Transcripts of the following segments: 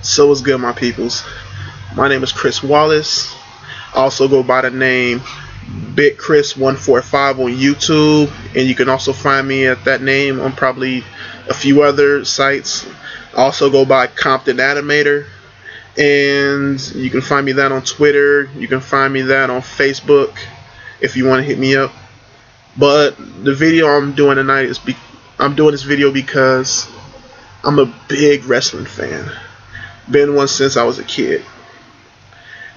So what's good, my peoples? My name is Chris Wallace. I also go by the name Big Chris 145 on YouTube, and you can also find me at that name on probably a few other sites. I also go by Compton Animator, and you can find me that on Twitter. You can find me that on Facebook if you want to hit me up. But the video I'm doing tonight is I'm doing this video because I'm a big wrestling fan. Been one since I was a kid.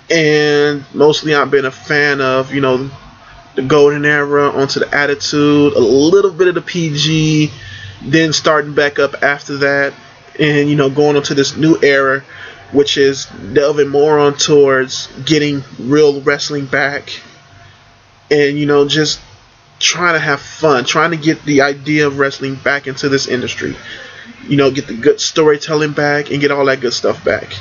And mostly I've been a fan of, the golden era onto the attitude, a little bit of the PG, then starting back up after that, and going into this new era, which is delving more on towards getting real wrestling back, and just trying to have fun, trying to get the idea of wrestling back into this industry. Get the good storytelling back and get all that good stuff back.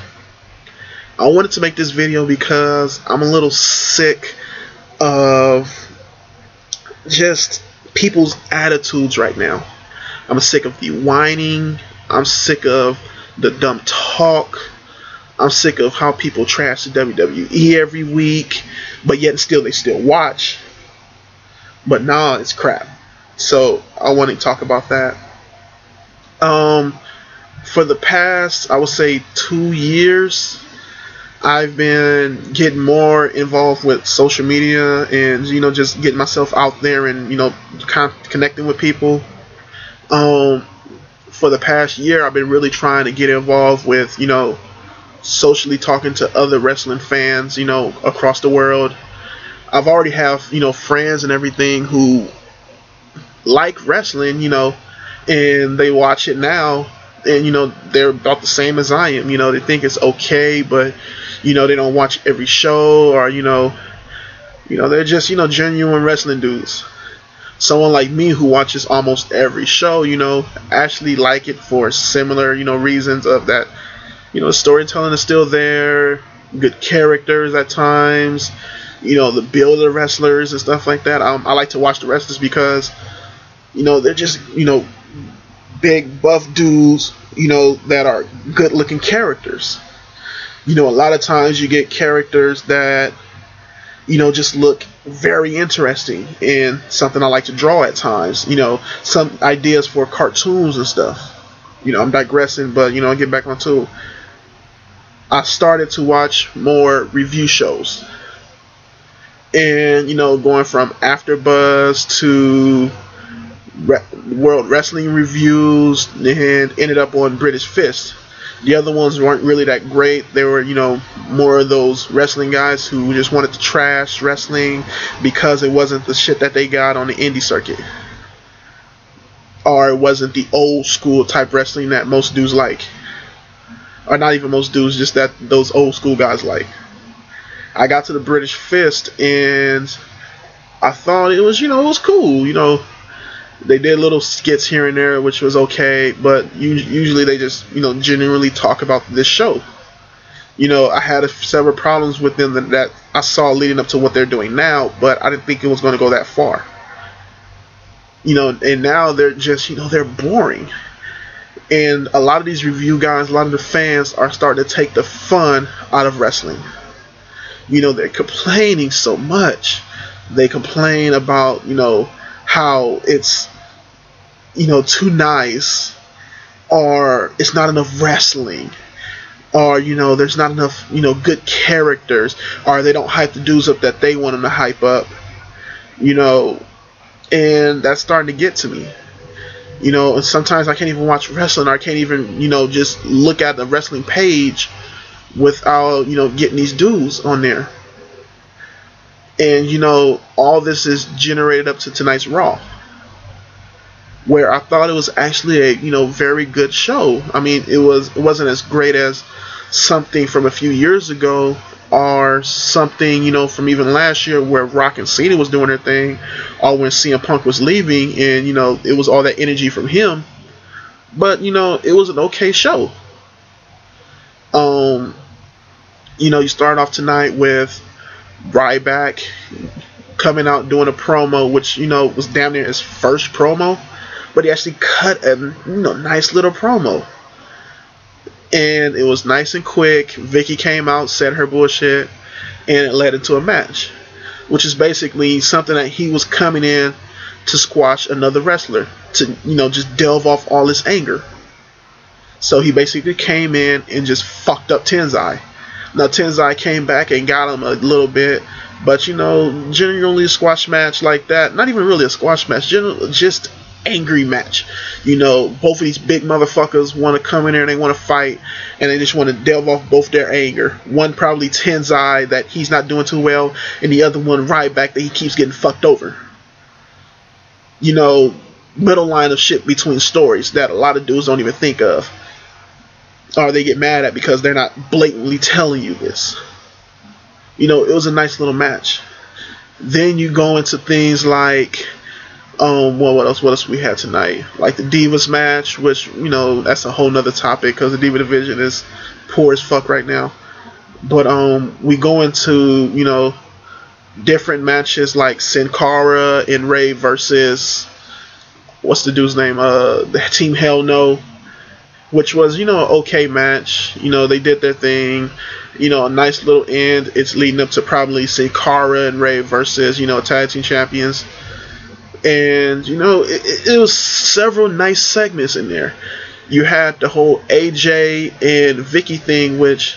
I wanted to make this video because I'm a little sick of just people's attitudes right now. I'm sick of the whining. I'm sick of the dumb talk. I'm sick of how people trash the WWE every week, but yet still they still watch. But nah, it's crap. So I want to talk about that. For the past, I would say 2 years, I've been getting more involved with social media and just getting myself out there and connecting with people. For the past year, I've been really trying to get involved with socially talking to other wrestling fans across the world. I've already have friends and everything who like wrestling, and they watch it now, and they're about the same as I am. They think it's okay, but they don't watch every show, or they're just genuine wrestling dudes. Someone like me who watches almost every show, actually like it for similar reasons of that. The storytelling is still there, good characters at times, the build of wrestlers and stuff like that. I like to watch the wrestlers because they're just big buff dudes that are good looking characters. A lot of times you get characters that just look very interesting, and something I like to draw at times. Some ideas for cartoons and stuff. I'm digressing, but I'll get back onto. I started to watch more review shows, and going from AfterBuzz to World Wrestling Reviews, and ended up on British Fist. The other ones weren't really that great. They were more of those wrestling guys who just wanted to trash wrestling because it wasn't the shit that they got on the indie circuit, or it wasn't the old school type wrestling that most dudes like, or not even most dudes, just that those old school guys like. I got to the British Fist and I thought it was it was cool. They did little skits here and there, which was okay, but usually they just genuinely talk about this show. I had several problems with them that I saw leading up to what they're doing now, but I didn't think it was going to go that far. And now they're just they're boring. And a lot of these review guys, a lot of the fans are starting to take the fun out of wrestling. They're complaining so much. They complain about how it's too nice, or it's not enough wrestling, or there's not enough good characters, or they don't hype the dudes up that they want them to hype up, and that's starting to get to me. And sometimes I can't even watch wrestling, or I can't even just look at the wrestling page without getting these dudes on there. And all this is generated up to tonight's Raw, where I thought it was actually a very good show. I mean, it wasn't as great as something from a few years ago, or something from even last year where Rock and Cena was doing their thing, or when CM Punk was leaving, and it was all that energy from him. But it was an okay show. You start off tonight with Ryback coming out doing a promo, which was damn near his first promo, but he actually cut a nice little promo. and it was nice and quick. Vicky came out, said her bullshit, and it led into a match, which is basically something that he was coming in to squash another wrestler, to just delve off all his anger. So he basically came in and just fucked up Tenzai. Now Tenzai came back and got him a little bit, but generally a squash match like that, not even really a squash match, just angry match. Both of these big motherfuckers want to come in there and they want to fight, and they just want to delve off both their anger. One probably Tenzai that he's not doing too well, and the other one Ryback that he keeps getting fucked over. Middle line of shit between stories that a lot of dudes don't even think of, or they get mad at because they're not blatantly telling you this. It was a nice little match. Then you go into things like what else we had tonight? Like the Divas match, which that's a whole nother topic because the Diva division is poor as fuck right now. But we go into different matches like Sin Cara and Ray versus what's the dude's name? The Team Hell No, which was an okay match. They did their thing. A nice little end. It's leading up to probably Sin Cara and Ray versus tag team champions. And it was several nice segments in there. You had the whole AJ and Vicky thing, which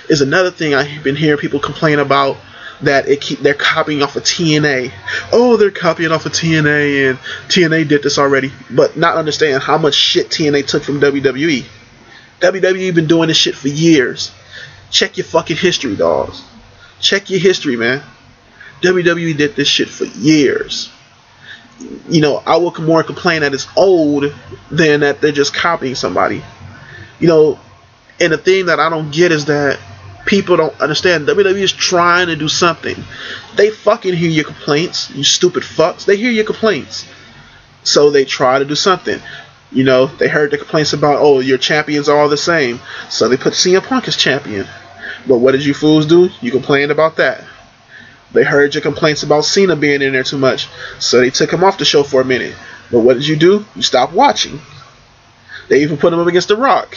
is another thing I've been hearing people complain about, that they're copying off of TNA. Oh, they're copying off of TNA, and TNA did this already, but not understanding how much shit TNA took from WWE. WWE been doing this shit for years. Check your fucking history, dogs. Check your history, man. WWE did this shit for years. I will more complain that it's old than that they're just copying somebody. And the thing that I don't get is that people don't understand WWE is trying to do something. They fucking hear your complaints, you stupid fucks. They hear your complaints. So they try to do something. They heard the complaints about, oh, your champions are all the same. So they put CM Punk as champion. But what did you fools do? You complained about that. They heard your complaints about Cena being in there too much, so they took him off the show for a minute. But what did you do? You stopped watching. They even put him up against The Rock.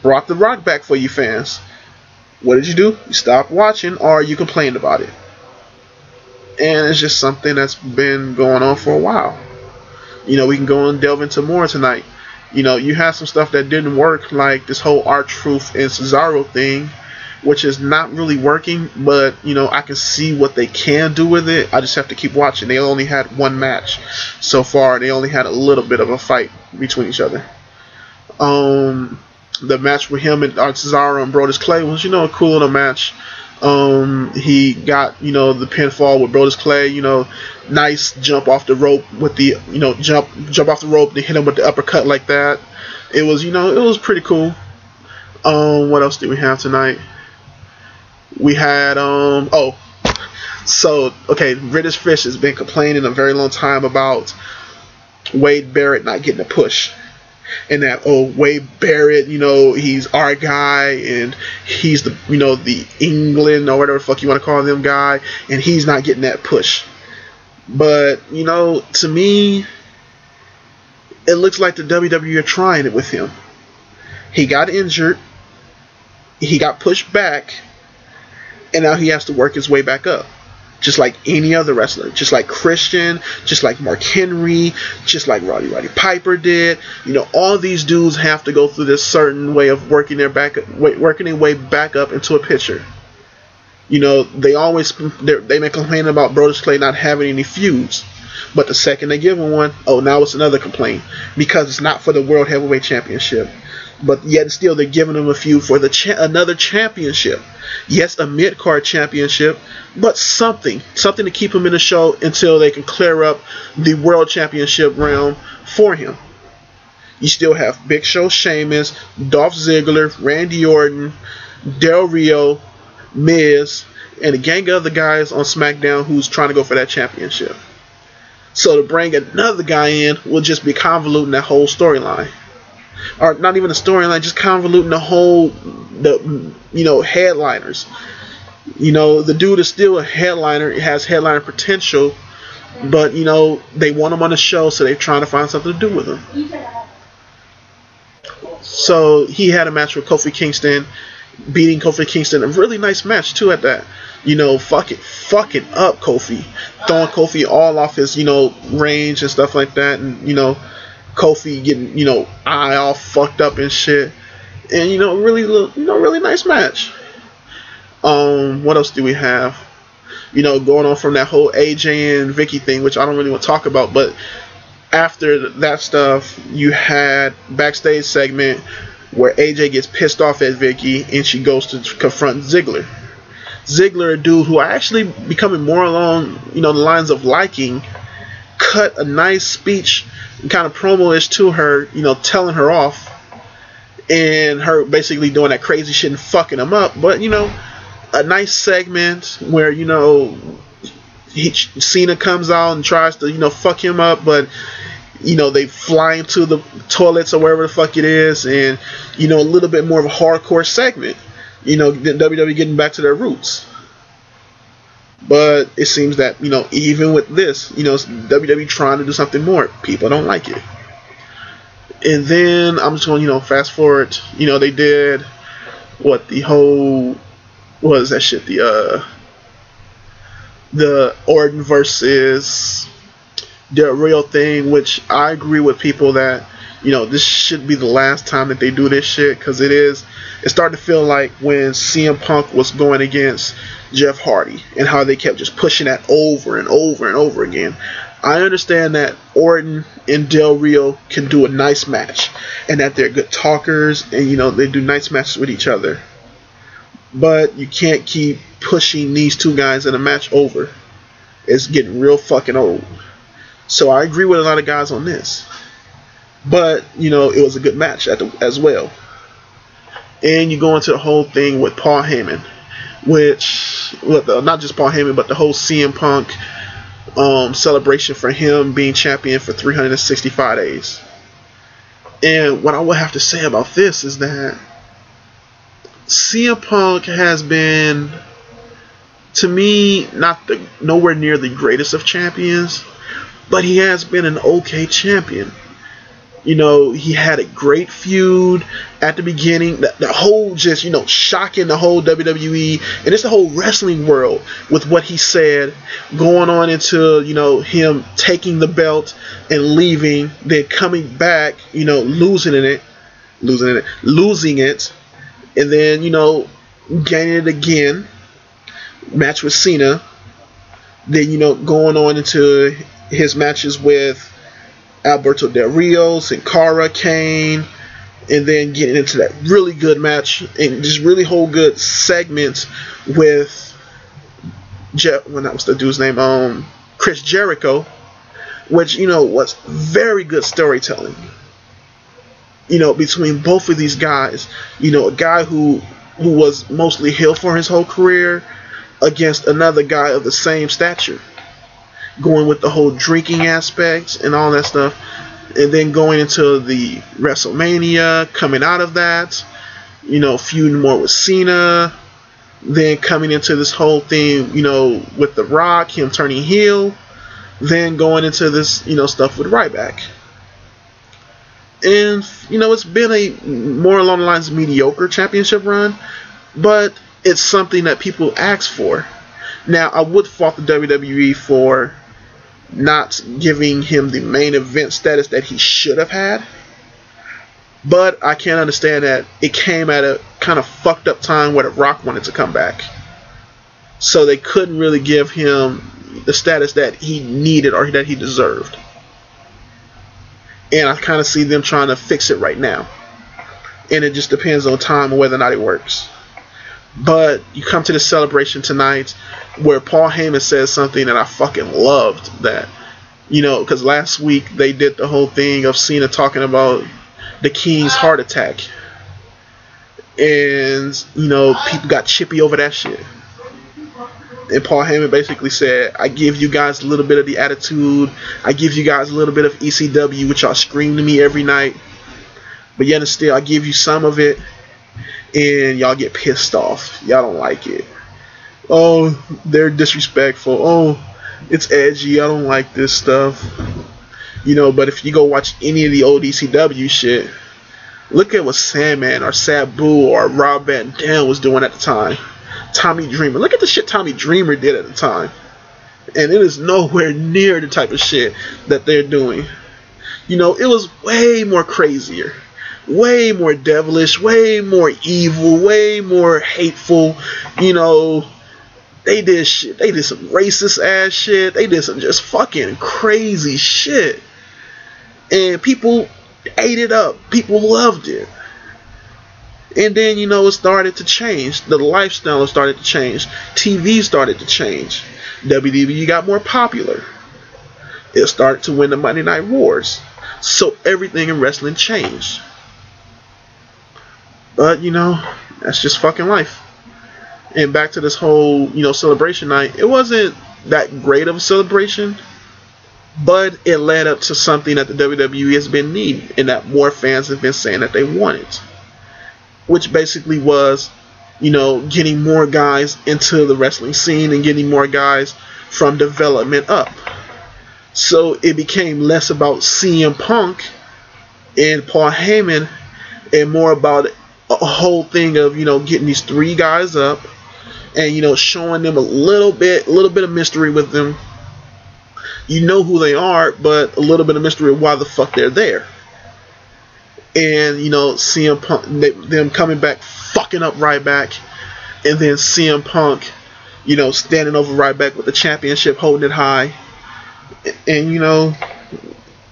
Brought The Rock back for you fans. What did you do? You stopped watching, or you complained about it. And it's just something that's been going on for a while. We can go and delve into more tonight. You had some stuff that didn't work, like this whole R-Truth and Cesaro thing, which is not really working, but I can see what they can do with it. I just have to keep watching. They only had one match so far. They only had a little bit of a fight between each other. The match with him and Cesaro and Brodus Clay was a cool little match. He got the pinfall with Brodus Clay. Nice jump off the rope with the jump off the rope and hit him with the uppercut like that. It was it was pretty cool. What else did we have tonight? We had British Fish has been complaining a very long time about Wade Barrett not getting a push, and that Wade Barrett, he's our guy, and he's the the England or whatever the fuck you want to call them guy, and he's not getting that push. But to me, it looks like the WWE are trying it with him. He got injured, he got pushed back, and now he has to work his way back up. Just like any other wrestler. Just like Christian. Just like Mark Henry. Just like Roddy Piper did. All these dudes have to go through this certain way of working their way back up into a picture. They may complain about Brodus Clay not having any feuds. But the second they give him one, now it's another complaint. Because it's not for the World Heavyweight Championship. But yet still they're giving him a feud for another championship. Yes, a mid-card championship, but something to keep him in the show until they can clear up the world championship realm for him. You still have Big Show, Sheamus, Dolph Ziggler, Randy Orton, Del Rio, Miz, and a gang of other guys on SmackDown who's trying to go for that championship. So to bring another guy in will just be convoluting that whole storyline. Or not even a storyline, just convoluting the headliners. The dude is still a headliner, has headliner potential, but they want him on the show, so they're trying to find something to do with him. So he had a match with Kofi Kingston, beating Kofi Kingston. A really nice match too at that. Fucking up Kofi, throwing Kofi all off his range and stuff like that, and Kofi getting eye all fucked up and shit, and really nice match. What else do we have? Going on from that whole AJ and Vicky thing, which I don't really want to talk about, but after that stuff, you had backstage segment where AJ gets pissed off at Vicky and she goes to confront Ziggler. Ziggler, a dude who I actually becoming more along the lines of liking, cut a nice speech, kind of promo-ish to her, telling her off, and her basically doing that crazy shit and fucking him up. But a nice segment where Cena comes out and tries to fuck him up, but they fly into the toilets or wherever the fuck it is, and a little bit more of a hardcore segment. WWE getting back to their roots. But it seems that even with this, WWE trying to do something more. People don't like it. And then I'm just going fast forward. They did what was that shit? The Orton versus Del Rio thing, which I agree with people that this should be the last time that they do this shit, because it's starting to feel like when CM Punk was going against Jeff Hardy and how they kept just pushing that over and over and over again. I understand that Orton and Del Rio can do a nice match and that they're good talkers and they do nice matches with each other, but you can't keep pushing these two guys in a match over. It's getting real fucking old. So I agree with a lot of guys on this. But, it was a good match as well. And you go into the whole thing with Paul Heyman, which, not just Paul Heyman, but the whole CM Punk celebration for him being champion for 365 days. And what I would have to say about this is that CM Punk has been, to me, nowhere near the greatest of champions, but he has been an okay champion. He had a great feud at the beginning. The whole just, shocking the whole WWE and it's the whole wrestling world with what he said, going on into, him taking the belt and leaving, then coming back, losing it, and then, gaining it again, match with Cena, then, going on into his matches with Alberto Del Rio, Sin Cara, Kane, and then getting into that really good match and just really whole good segments with that was the dude's name, Chris Jericho, which was very good storytelling. Between both of these guys, a guy who was mostly heel for his whole career against another guy of the same stature. Going with the whole drinking aspects and all that stuff, and then going into the WrestleMania, coming out of that, feuding more with Cena, then coming into this whole thing, with The Rock, him turning heel, then going into this, stuff with Ryback. And, it's been a more along the lines of mediocre championship run, but it's something that people ask for. Now, I would fault the WWE for not giving him the main event status that he should have had, but I can understand that it came at a kind of fucked up time where The Rock wanted to come back, so they couldn't really give him the status that he needed or that he deserved. And I kind of see them trying to fix it right now, and it just depends on time and whether or not it works. But you come to the celebration tonight where Paul Heyman says something that I fucking loved. That, because last week they did the whole thing of Cena talking about the King's heart attack. And, people got chippy over that shit. And Paul Heyman basically said, I give you guys a little bit of the attitude. I give you guys a little bit of ECW, which y'all scream to me every night. But yet and still, I give you some of it. And y'all get pissed off. Y'all don't like it. Oh, they're disrespectful. Oh, it's edgy. I don't like this stuff. But if you go watch any of the old ECW shit, Look at what Sandman or Sabu or Rob Van Dam was doing at the time. Tommy Dreamer. Look at the shit Tommy Dreamer did at the time. And it is nowhere near the type of shit that they're doing. You know, it was way more crazier. Way more devilish. Way more evil. Way more hateful. You know, they did shit. They did some racist ass shit. They did some just fucking crazy shit. And people ate it up. People loved it. And then, you know, it started to change. The lifestyle started to change. TV started to change. WWE got more popular. It started to win the Monday Night Wars. So everything in wrestling changed. But, you know, that's just fucking life. And back to this whole, you know, celebration night. It wasn't that great of a celebration. But it led up to something that the WWE has been needing. And that more fans have been saying that they wanted. Which basically was, you know, getting more guys into the wrestling scene and getting more guys from development up. So it became less about CM Punk and Paul Heyman and more about a whole thing of, you know, getting these three guys up and, you know, showing them a little bit of mystery with them. You know who they are, but a little bit of mystery of why the fuck they're there. And, you know, CM Punk, them coming back, fucking up Ryback, and then CM Punk, you know, standing over Ryback with the championship, holding it high, and you know,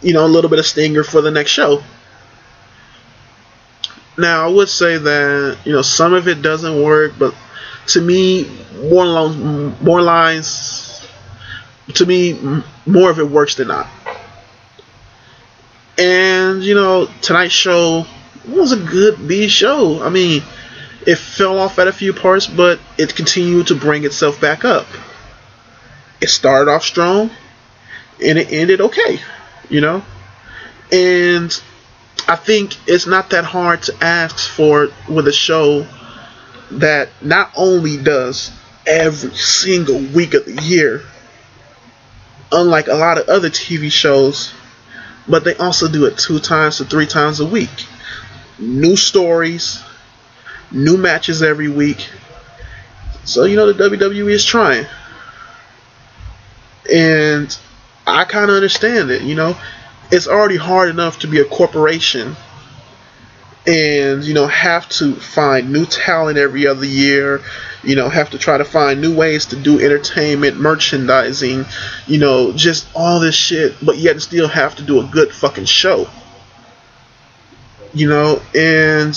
a little bit of stinger for the next show. Now, I would say that, you know, some of it doesn't work, but to me, more lines, to me, more of it works than not. And, you know, tonight's show was a good B show. I mean, it fell off at a few parts, but it continued to bring itself back up. It started off strong, and it ended okay, you know? And I think it's not that hard to ask for with a show that not only does every single week of the year, unlike a lot of other TV shows, but they also do it 2 times to 3 times a week. New stories, new matches every week. So, you know, the WWE is trying. And I kind of understand it, you know. It's already hard enough to be a corporation and, you know, have to find new talent every other year, you know, have to try to find new ways to do entertainment, merchandising, you know, just all this shit, but yet still have to do a good fucking show, you know. And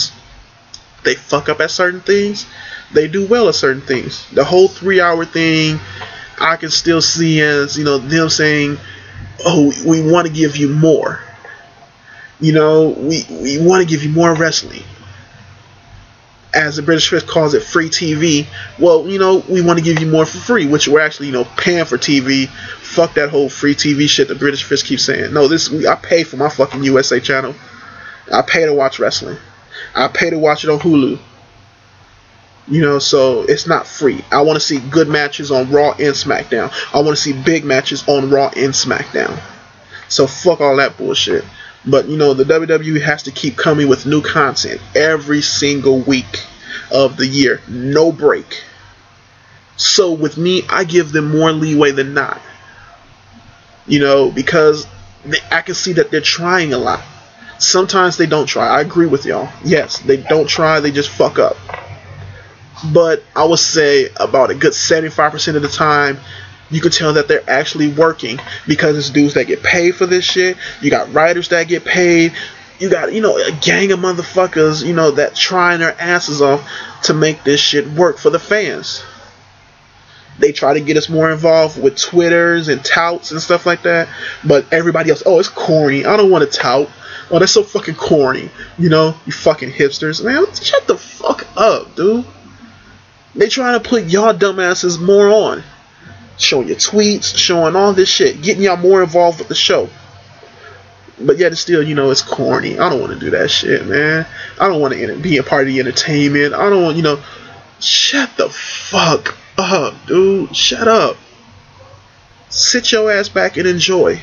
they fuck up at certain things, they do well at certain things. The whole 3-hour thing, I can still see as, you know, them saying, oh, we want to give you more. You know, we want to give you more wrestling. As the British Fist calls it, free TV. Well, you know, we want to give you more for free, which we're actually, you know, paying for TV. Fuck that whole free TV shit the British Fist keeps saying. No, I pay for my fucking USA channel. I pay to watch wrestling. I pay to watch it on Hulu. You know, so it's not free. I want to see good matches on Raw and SmackDown. I want to see big matches on Raw and SmackDown. So fuck all that bullshit. But, you know, the WWE has to keep coming with new content every single week of the year. No break. So with me, I give them more leeway than not. You know, because I can see that they're trying a lot. Sometimes they don't try. I agree with y'all. Yes, they don't try. They just fuck up. But I would say about a good 75% of the time, you can tell that they're actually working, because it's dudes that get paid for this shit. You got writers that get paid. You got, you know, a gang of motherfuckers, you know, that trying their asses off to make this shit work for the fans. They try to get us more involved with Twitters and touts and stuff like that. But everybody else, oh, it's corny. I don't want to tout. Oh, that's so fucking corny. You know, you fucking hipsters. Man, shut the fuck up, dude. They trying to put y'all dumbasses more on. Showing your tweets, showing all this shit, getting y'all more involved with the show. But yet it's still, you know, it's corny. I don't want to do that shit, man. I don't want to be a part of the entertainment. I don't want, you know, shut the fuck up, dude. Shut up. Sit your ass back and enjoy.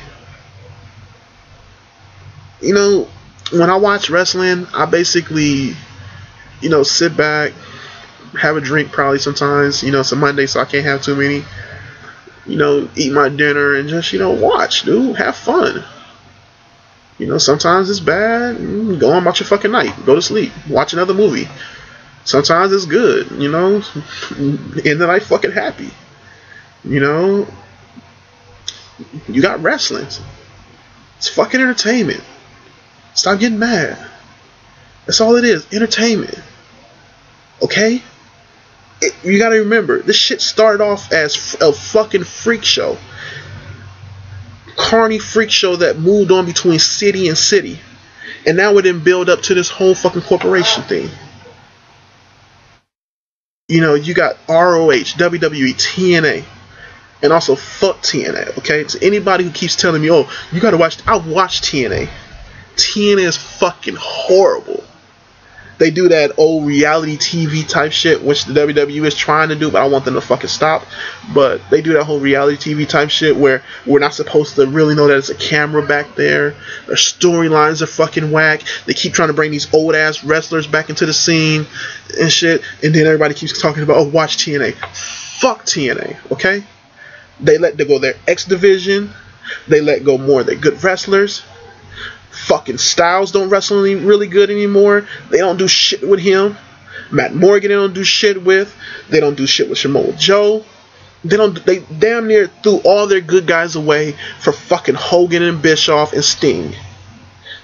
You know, when I watch wrestling, I basically, sit back, have a drink probably sometimes. It's a Monday, so I can't have too many. Eat my dinner and just, watch, dude. Have fun. Sometimes it's bad. Go on about your fucking night. Go to sleep. Watch another movie. Sometimes it's good. End the night fucking happy. You got wrestling. It's fucking entertainment. Stop getting mad. That's all it is. Entertainment. Okay? You gotta remember, this shit started off as a fucking freak show. Carny freak show that moved on between city and city. And now it didn't build up to this whole fucking corporation thing. You got ROH, WWE, TNA. And also fuck TNA, okay? To anybody who keeps telling me, oh, you gotta watch, I've watched TNA. TNA is fucking horrible. They do that old reality TV type shit, which the WWE is trying to do, but I want them to fucking stop. But they do that whole reality TV type shit where we're not supposed to really know that it's a camera back there. Their storylines are fucking whack. They keep trying to bring these old ass wrestlers back into the scene and shit. And then everybody keeps talking about, oh, watch TNA. Fuck TNA, okay? They let go their X division. They let go more of their good wrestlers. Fucking Styles don't wrestle any really good anymore. They don't do shit with him. Matt Morgan they don't do shit with. They don't do shit with Samoa Joe. They damn near threw all their good guys away for fucking Hogan and Bischoff and Sting.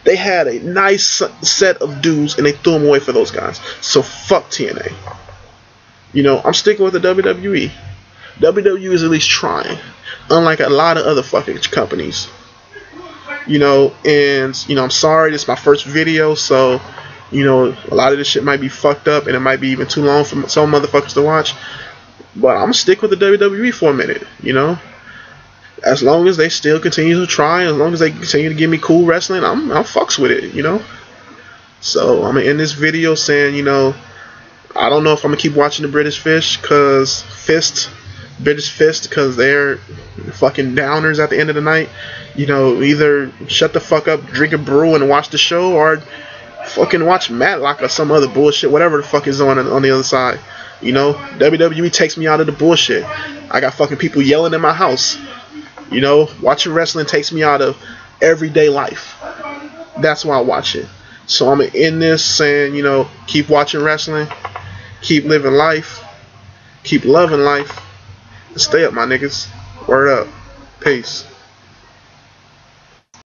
They had a nice set of dudes and they threw them away for those guys. So fuck TNA. I'm sticking with the WWE. WWE is at least trying. Unlike a lot of other fucking companies. I'm sorry, this is my first video, so, a lot of this shit might be fucked up, and it might be even too long for some motherfuckers to watch, but I'm gonna stick with the WWE for a minute, as long as they still continue to try, as long as they continue to give me cool wrestling, I'm fucks with it, so I'm gonna end this video saying, I don't know if I'm gonna keep watching the British Fist, because they're fucking downers at the end of the night. Either shut the fuck up, drink a brew and watch the show, or fucking watch Matlock or some other bullshit, whatever the fuck is on the other side. WWE takes me out of the bullshit. I got fucking people yelling in my house. Watching wrestling takes me out of everyday life. That's why I watch it. So I'm gonna end this saying, keep watching wrestling, keep living life, keep loving life. Stay up, my niggas. Word up. Peace.